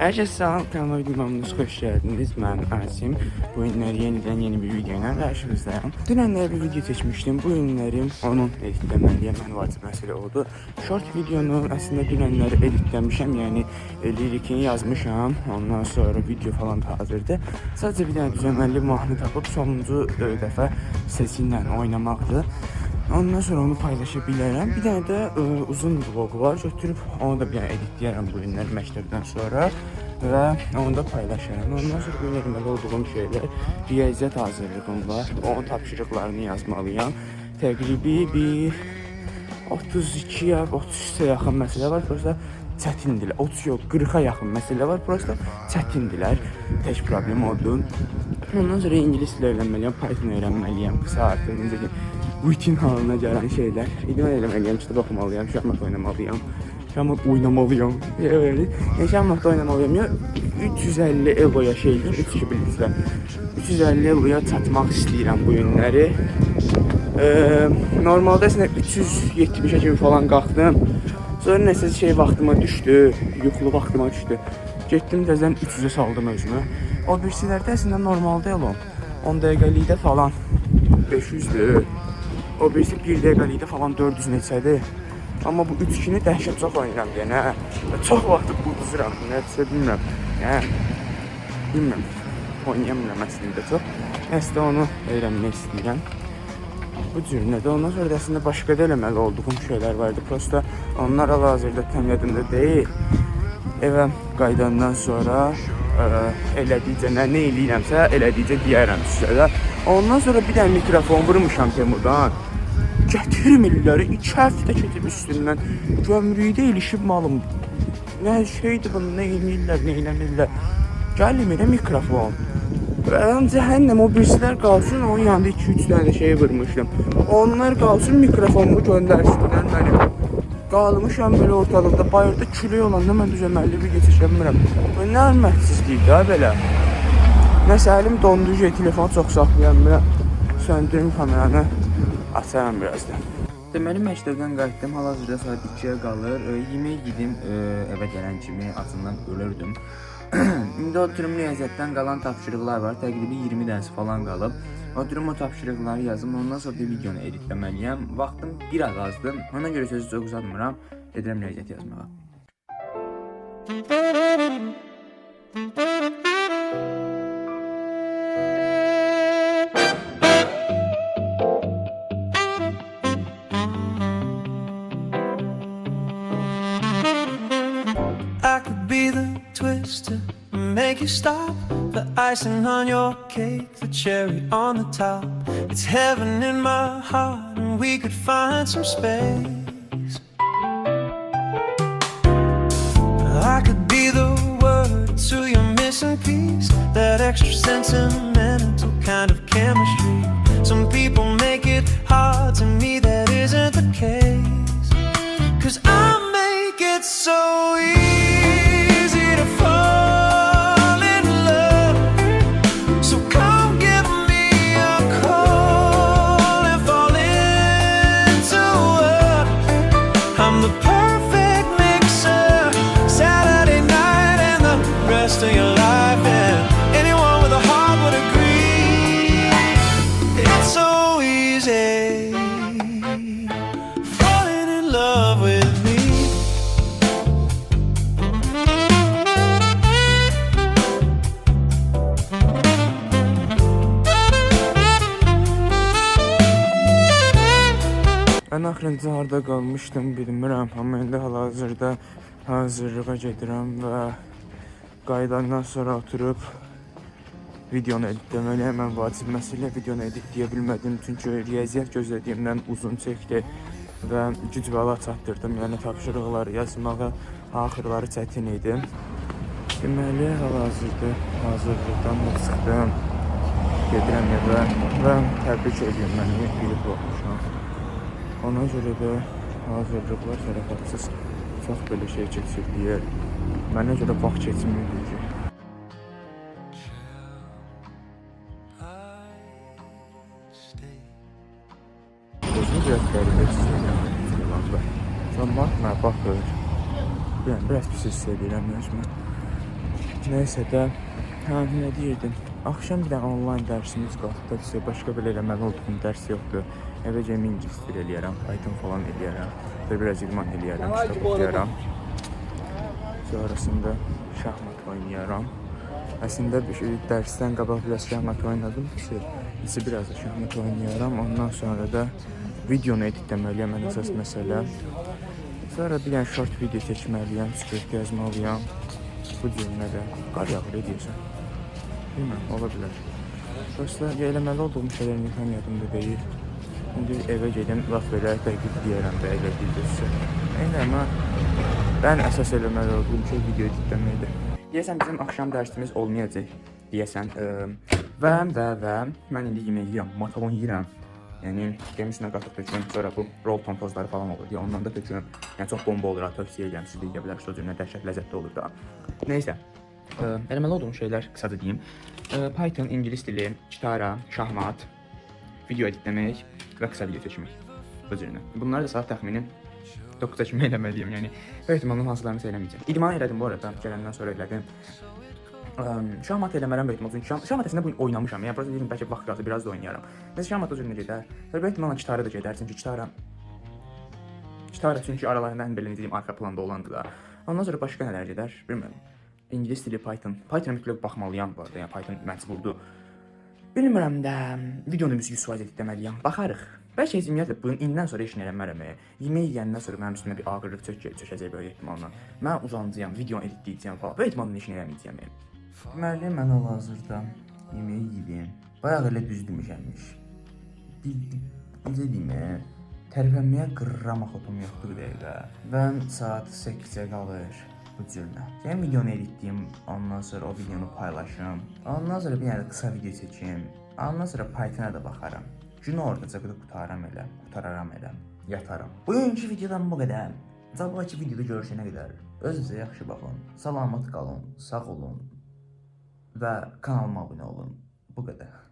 Herkese salam, kanalıma videomuz hoş geldiniz. Ben Asim. Bu günləri yeniden yeni bir video ilə qarşınızdayım. Dünənlər bir video seçmişdim. Bu günlərim onun editləməliyəm. Mən vacib məsələ oldu. Short videonu əslində dünənləri editləmişəm. Yəni lirikini yazmışam. Ondan sonra video falan da hazırdı. Sadəcə bir dənə düzəməlli mahnı tapıb sonuncu dəfə səsinlə oynamaqdır. Ondan sonra onu paylaşa bilərəm. Bir dənə də uzun vlog var. Götürüb onu da bir dənə editləyərəm bu günlər məktəbdən sonra və onu da paylaşaram. Ondan sonra bu günlər olduğum şeylər riyaziyyat hazırlığım var. Onun tapşırıqlarını yazmalıyam. Təqribi bir 32-yə 33-ə yaxın məsələ var. Prosta çətindirlər. 30 yox, 40-a yaxın məsələ var. Prosta çətindirlər. Tək problem oldu. Ondan sonra ingilis dili öyrənməliyəm, Python öyrənməliyəm. Qısa artıq necə rutin halına gələn şeylər. İdman eləməliyəm, kitab oxumalıyam, şahmat oynamalıyam. Şahmat oynamalıyam. Şahmat oynamalıyam. Ya 350 euroya şeydir, 3 bilirsizlər. 350 euroya çatmaq istəyirəm bu günləri. Normalda əslində 370-ə kimi falan qalxdım. Sonra nəsə şey vaxtıma düşdü, yuxulu vaxtıma düşdü. Getdim təzədən 300-ə saldım özümü. O birisilərdə əslində normalda eləm. 10 dəqiqəlikdə falan 500'dür. O birisi 1 dəqiqəlikdə falan 400 neçədir. Amma bu 3-2-ni dəhşət çox oynayıram deyənə. Çox vaxt uduzuram, nəsə bilmirəm. Bilmirəm, oynayamıram əslində çox. Əslində onu öyrənmək istəyirəm. Bu cür nədir? Ondan sonra da əslində başqa da eləməli olduğum şeylər vardı. Prosta onlar hal-hazırda tam yadımda deyil. Evə qaydandan sonra elədikcə nə eləyirəmsə, elədikcə deyərəm sizə də. Ondan sonra bir dənə mikrofon vurmuşam Temudan. Gətirmirlər, 2 həftə keçib üstündən. Gömrükdə ilişib malım. Nə şeydir bunu, nə eləyirlər, nə eləmirlər. Gəlmir mikrofon. Cəhənnəm, o birisilər qalsın, onun yanında 2-3 dənə şey vurmuşum. Onlar qalsın, mikrofonumu göndərsinlər mənim. Qalmışam belə ortalıqda, bayırda külək olanda mən düzəməlli bir geçişəmirəm. Bu nə hörmətsizlikdir ha belə. Nəsə əlim dondu, telefonu çox saxlayamirəm. Söndürüm kameranı, açaram birazdan. Deməli məktəbdən qayıtdım, hal-hazırda saat 2-yə qalır. Yemək yedim, evə gələn kimi acından ölürdüm. İndi oturum riyaziyyatdan qalan tapşırıqlar var, təqribi 20 dənəsi falan qalıb. Oturum o tapşırıqları yazım, ondan sonra bir videonu editləməliyəm. Vaxtım biraz azdır, ona görə sözü çox uzatmıram, edirəm riyaziyyat yazmağa. I could be the twister, make you stop. The icing on your cake, the cherry on the top. It's heaven in my heart, and we could find some space. I could be the word to your missing piece, that extra sentimental kind of chemistry. Some people make it hard, to me that isn't the case. 'Cause I make it so easy to fall in love. So come give me a call and fall into what? I'm the perfect mixer, Saturday night and the rest of your life. And anyone with a heart would agree, it's so easy falling in love with me. Mən axırıncı harda qalmışdım bilmirəm, amma indi hal-hazırda hazırlığa gedirəm və qaydandan sonra oturub videonu editləməliyəm. Mən vacib məsələ videonu editləyə bilmədim, çünki riyaziyyat gözlədiyimdən uzun çəkdi və güc bəla çatdırdım, yəni tapşırıqları yazmağa axırları çətin idi. Deməli, hal-hazırda hazırlıqdan da çıxdım, gedirəm evə və təbrik edirəm, mən bilib olmuşam. Ona görə də hazırlıqlar şərəfatsız çox belə şey keçirdiyə. Mənə görə vaxt keçmirdi ki. Özünü biraz qəribə hiss edirəm. Sonra baxır. Yəni, biraz pis hiss edirəm özümü. Neysə də, hə, nə deyirdim? Axşam bir də onlayn dərsimiz qalxdı. Başqa belə eləməli olduğum dərs yoxdur. Evə gəlib ingilis dili eləyərəm, Python falan eləyərəm. Və biraz idman eləyərəm, kitab oxuyaram. Sonrasında şahmat oynayaram. Əslində dərsdən qabaq biraz şahmat oynadım ki, içi biraz da şahmat oynayaram. Ondan sonra da videonu editləməliyəm, ən əsas məsələ. Sonra bir dənə short video çəkməliyəm, skript yazmalıyam. Bu cümlədə qar yağır edirsən. Bilməm, ola bilər. Prosta eləməli olduğum şeylər nifən yadımda deyil. İndi evə gedim, laf belə dəqiq deyərəm də elə bildirsə. Amma mən əsas eləməli olduğum şey video editləməkdir. Deyəsən bizim axşam dərsimiz olmayacaq, deyəsən. Və mən indi yemək yeyirəm, makaron yeyirəm. Yəni gəmisinə qatıq tökürəm, sonra bu rol tontozları falan olur deyə ondan da tökürəm. Yəni çox bomba olur, tövsiyə edirəm, siz də yeyə bilərsiniz, o cümlə dəhşət ləzzətli olur da. Neysə, eləməli olduğum şeylər qısaca deyim. Python, ingilis dili, gitara, şahmat, video editləmək və qısa video çəkmək. Bu cürlə. Bunları da saat təxmini 9-a kimi eləməliyəm, yəni böyük ehtimalla hansılarını eləməyəcəm. İdman elədim bu arada, gələndən sonra elədim. Şahmat eləmərəm böyük ehtimalla, çünki şahmat əslində bu gün oynamışam. Yəni prosta dedim bəlkə vaxt qalsa biraz da oynayaram. Nəsə şahmat o cürlə gedər. Və böyük ehtimalla gitara da gedər, çünki gitara çünki aralarında belə necə deyim, arxa planda olandı da. Ondan sonra başqa nələr gedər, bilmirəm. İngilis dili, Python. Python-a mütləq baxmalıyam bu arada, yəni Python məcburdur. Bilmirəm də, videonu 100% editləməliyəm. Baxarıq. Bəlkə heç ümumiyyətlə bunun indən sonra heç nə eləmərəm. Yemək yeyəndən sonra mənim üstümə bir ağırlıq çökəcək böyük ehtimalla. Mən uzanacağam, videonu editləyəcəm falan. Böyük ehtimalla heç nə eləməyəcəm. Deməli, mən hal-hazırda yeməyi yeyim. Bayaq elə düz demişəmmiş. Necə deyim, tərpənməyə qırram axotum yoxdur bir dəqiqə. Və saat 8-ə qalır bu cürlə. Yəni videonu editləyim, ondan sonra o videonu paylaşım. Ondan sonra bir dənə qısa video çəkeyim. Ondan sonra Python-a da baxaram. Günü oradaca qutararam elə, yataram. Bugünkü videodan bu qədər. Sabahki videoda görüşənə qədər özünüzə yaxşı baxın, salamat qalın, sağ olun və kanalıma abunə olun. Bu qədər.